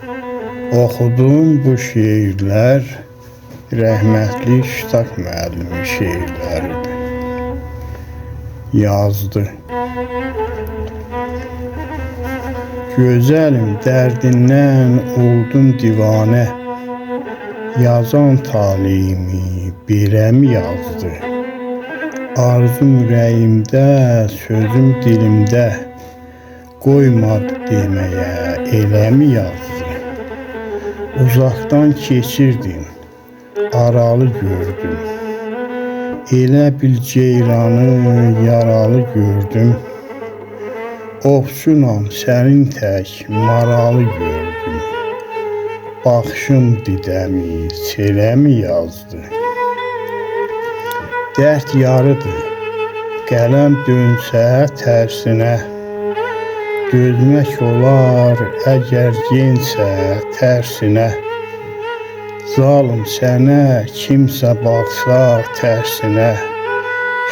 Oxuduğum bu şeirlər rəhmətli Şitaq müəllimin şeirləridir. Yazdı. Gözəlim dərdindən oldum divanə, yazan taleyimi beləmi yazdı? Arzum ürəyimdə, sözüm dilimdə, qoymadı deməyə, eləmi yazdı? Uzaqdan keçirdim, aralı gördüm, elə bil ceyranı yaralı gördüm. Ofsunam sənin tək maralı gördüm, baxışım didəmi, çeləmi yazdı? Dərd yarıdır, qələm dönsə tərsinə, dözmək olar əgər gensə tərsinə. Zalım sənə kimsə baxsa tərsinə,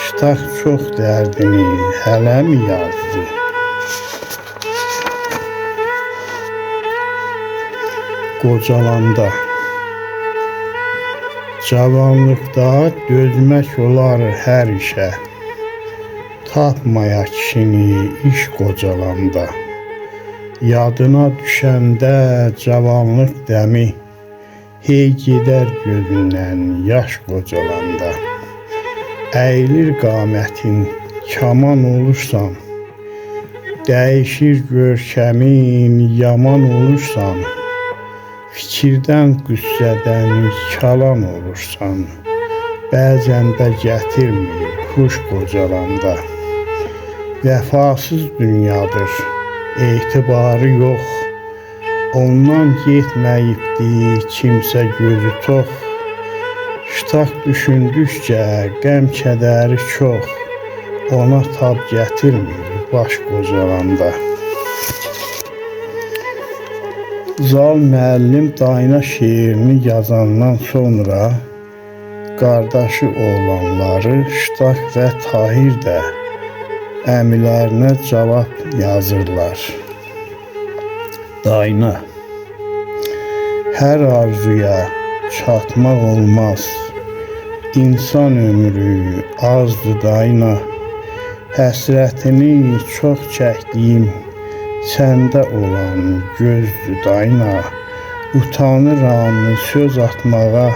Şitaq çox dərdini hələmi yazdı? Qocalanda cavanlıqda dözmək olar hər işə, tapmaya kişini iş qocalanda. Yadına düşəndə cavanlıq dəmi, hey gedər gözündən yaş qocalanda. Əyilir qamətin, kaman olursan, dəyişir görkəmin, yaman olursan. Fikirdən, qüssədən kalan olursan, bəzən də gətirmir huş qocalanda. Vəfasız dünyadır, etibarı yox, ondan getməyibdi kimsə gözü tox. Şitaq düşündükcə qəm kədəri çox, ona tab gətirmir baş qocalanda. Zal müəllim Dayna şeirini yazandan sonra qardaşı oğlanları Şitaq və Tahir də əmilərinə cavab yazırlar. Dayna, hər arzuya çatmaq olmaz, İnsan ömrü azdır Dayna, həsrətini çox çəkdiyim səndə olan gözdür Dayna. Utanıram söz atmağa,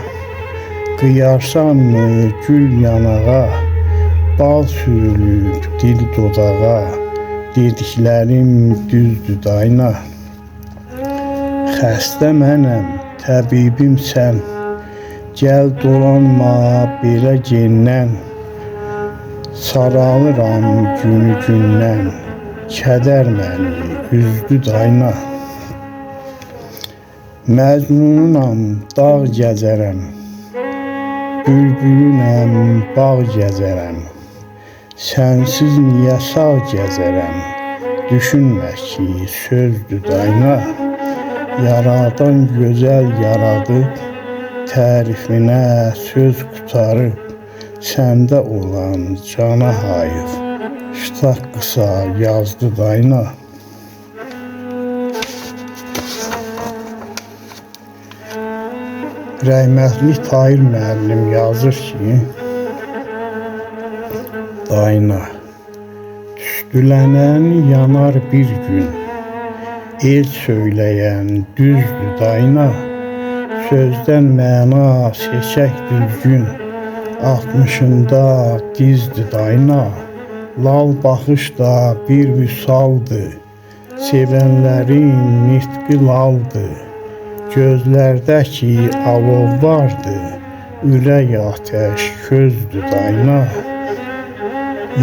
qıyarsanmı gül yanağa, bal sürülüb dil dodağa, dediklərim düzdür Dayna. Xəstə mənəm, təbibim sən, gəl dolanma belə gendən, saralıram günü gündən, kədər məni üzdü Dayna. Məcnunam, dağ gəzərəm, bülbülünəm, bağ gəzərəm, sənsiz niyə sağ gəzərəm, düşünmə ki sözdür Dayna. Yaradan gözəl yaradıb, tərifinə söz qutarıb, səndə olan cana hayır, Şitaq qısa yazdı Dayna. Rəhmətli Tahir müəllim yazır ki, Dayna, tüstülənən yanar bir gün, el söyləyən düzdür Dayna. Sözdən məna seçək düzgün, 60'ında dizdir Dayna. Lal baxış da bir vüsaldır, sevənlərin nitqi laldır. Gözlərdəki alov vardı, ürək atəş közdür Dayna.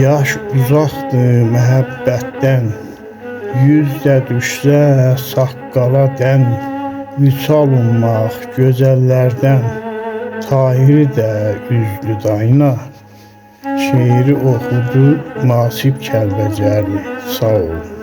Yaş uzaqdır məhəbbətdən, yüzdə düşsə saqqala dən. Vüsal olmaq gözəllərdən, Tahiri də üzdü Dayna. Şeiri oxudu Nasib Kəlbəcərli. Sağ olun.